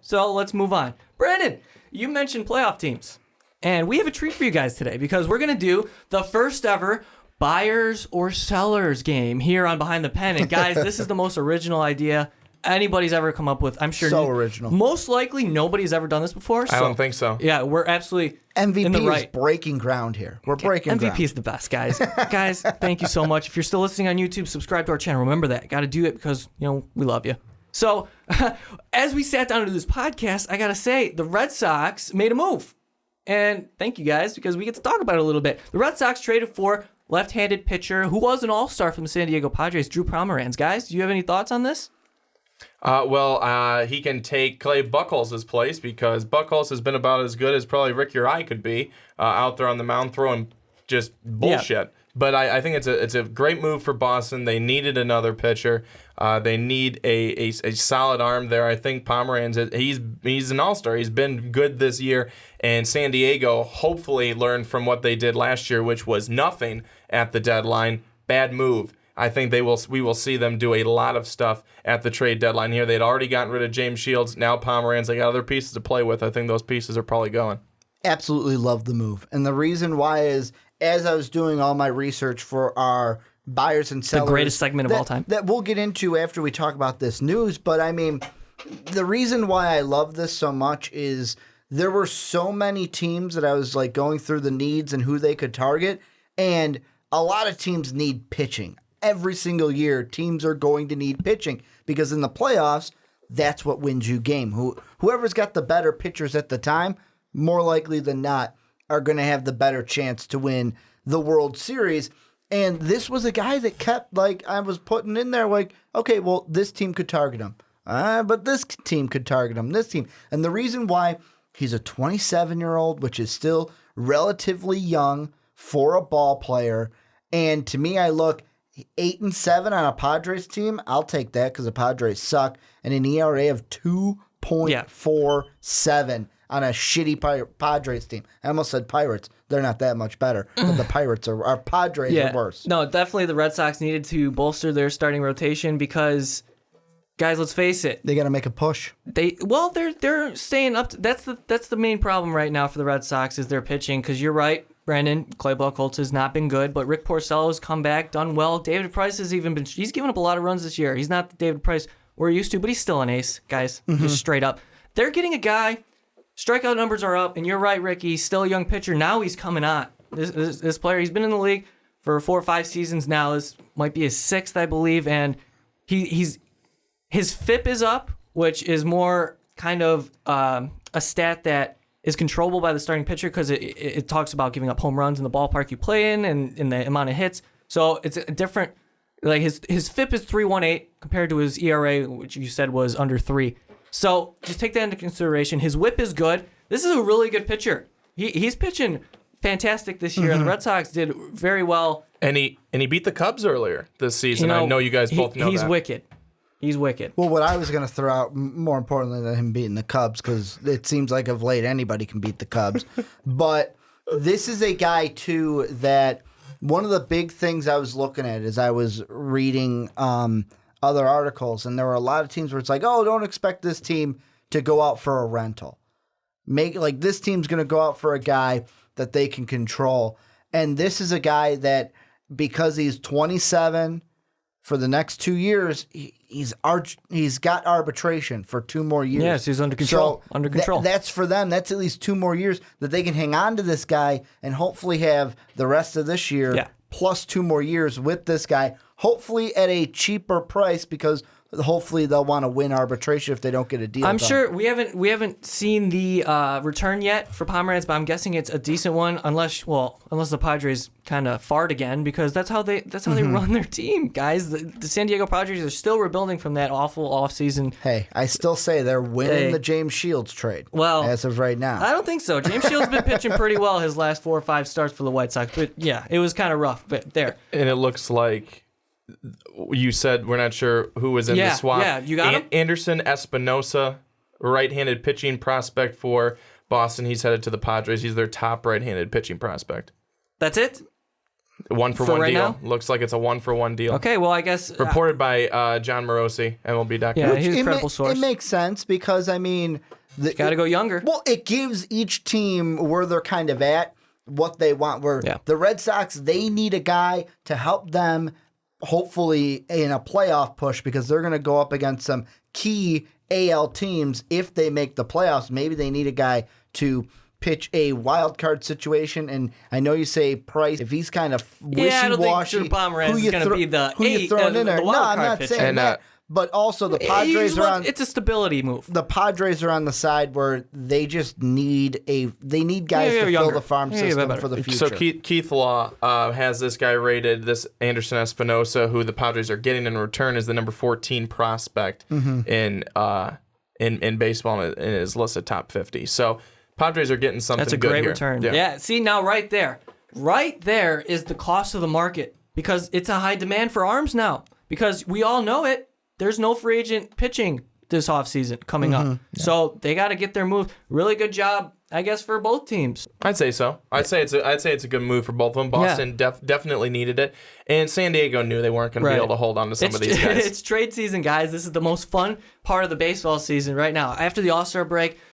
So let's move on. Brandon, you mentioned playoff teams. And we have a treat for you guys today because we're going to do the first ever buyers or sellers game here on Behind the Pen. And guys, this is the most original idea anybody's ever come up with. I'm sure. So original. Most likely nobody's ever done this before. I don't think so. Yeah, we're absolutely MVP in the right. is breaking ground here. We're breaking ground. MVP is the best, guys. Guys, thank you so much. If you're still listening on YouTube, subscribe to our channel. Remember that. Got to do it because, we love you. So, as we sat down to do this podcast, I got to say, the Red Sox made a move. And thank you guys because we get to talk about it a little bit. The Red Sox traded for left-handed pitcher who was an all-star from the San Diego Padres, Drew Pomeranz. Guys, do you have any thoughts on this? He can take Clay Buchholz's place because Buchholz has been about as good as probably Rick or I could be out there on the mound throwing just bullshit. Yeah. But I think it's a great move for Boston. They needed another pitcher. They need a solid arm there. I think Pomeranz, he's an all-star. Has been good this year. And San Diego hopefully learned from what they did last year, which was nothing at the deadline. Bad move. I think we will see them do a lot of stuff at the trade deadline here. They'd already gotten rid of James Shields. Now Pomeranz, they got other pieces to play with. I think those pieces are probably going. Absolutely love the move. And the reason why is, as I was doing all my research for our buyers and sellers. The greatest segment of all time. That we'll get into after we talk about this news. But, I mean, the reason why I love this so much is there were so many teams that I was, going through the needs and who they could target. And a lot of teams need pitching. Every single year, teams are going to need pitching because in the playoffs, that's what wins you game. Whoever's got the better pitchers at the time, more likely than not, are going to have the better chance to win the World Series. And this was a guy that kept, I was putting in there, okay, well, this team could target him. But this team could target him, this team. And the reason why he's a 27-year-old, which is still relatively young for a ball player. And to me, I look 8-7 on a Padres team. I'll take that because the Padres suck. And an ERA of 2.47 on a shitty Padres team. I almost said Pirates. They're not that much better. But the Pirates our Padres are worse. No, definitely the Red Sox needed to bolster their starting rotation because, guys, let's face it. They got to make a push. They're staying up. That's the main problem right now for the Red Sox is their pitching because you're right. Brandon, Clay Buchholz has not been good, but Rick Porcello's come back, done well. David Price has he's given up a lot of runs this year. He's not the David Price we're used to, but he's still an ace, guys, just straight up. They're getting a guy, strikeout numbers are up, and you're right, Ricky, he's still a young pitcher. Now he's coming on. This player, he's been in the league for 4 or 5 seasons now. This might be his 6th, I believe, and his FIP is up, which is more kind of a stat that is controllable by the starting pitcher because it talks about giving up home runs in the ballpark you play in and in the amount of hits. So it's a different, his FIP is 3.18 compared to his ERA, which you said was under 3. So just take that into consideration. His whip is good. This is a really good pitcher. He's pitching fantastic this year. The Red Sox did very well. And he beat the Cubs earlier this season. I know you guys both know that. He's wicked. He's wicked. Well, what I was going to throw out, more importantly than him beating the Cubs, because it seems like of late anybody can beat the Cubs. But this is a guy, too, that one of the big things I was looking at is I was reading other articles, and there were a lot of teams where it's don't expect this team to go out for a rental. This team's going to go out for a guy that they can control. And this is a guy that, because he's 27, for the next 2 years, he's got arbitration for 2 more years. Yes, he's under control. That's for them. That's at least 2 more years that they can hang on to this guy and hopefully have the rest of this year plus 2 more years with this guy, hopefully at a cheaper price because hopefully they'll want to win arbitration if they don't get a deal. I'm sure we haven't seen the return yet for Pomeranz, but I'm guessing it's a decent one unless the Padres kind of fart again because that's how they run their team, guys. The San Diego Padres are still rebuilding from that awful offseason. Hey, I still say they're winning the James Shields trade. Well, as of right now, I don't think so. James Shields has been pitching pretty well his last 4 or 5 starts for the White Sox, but yeah, it was kind of rough. But there, and it looks like. You said we're not sure who was in the swap. Yeah, you got him? Anderson Espinosa, right-handed pitching prospect for Boston. He's headed to the Padres. He's their top right-handed pitching prospect. That's it? 1-for-1 right deal. now? Looks like it's a 1-for-1 deal. Okay, well, I guess Reported by John Morosi, MLB.com. Yeah, he's a credible source. It makes sense because, I mean... Got to go younger. Well, it gives each team where they're kind of at, what they want. Where the Red Sox, they need a guy to help them, hopefully, in a playoff push because they're going to go up against some key AL teams if they make the playoffs. Maybe they need a guy to pitch a wild card situation. And I know you say Price, if he's kind of wishy-washy. Yeah, I don't think Drew Pomeranz is going to be the I'm not pitcher. saying that. But also the Padres are on. It's a stability move. The Padres are on the side where they just need guys to fill the farm system for the future. So Keith Law has this guy rated, this Anderson Espinosa, who the Padres are getting in return is the number 14 prospect in baseball and is listed top 50. So Padres are getting something. That's a good great here. return. Yeah. See, now right there is the cost of the market because it's a high demand for arms now because we all know it. There's no free agent pitching this offseason coming up. Yeah. So they got to get their move. Really good job, I guess, for both teams. I'd say so. I'd say it's a good move for both of them. Boston definitely needed it. And San Diego knew they weren't going to be able to hold on to some of these guys. It's trade season, guys. This is the most fun part of the baseball season right now. After the All-Star break,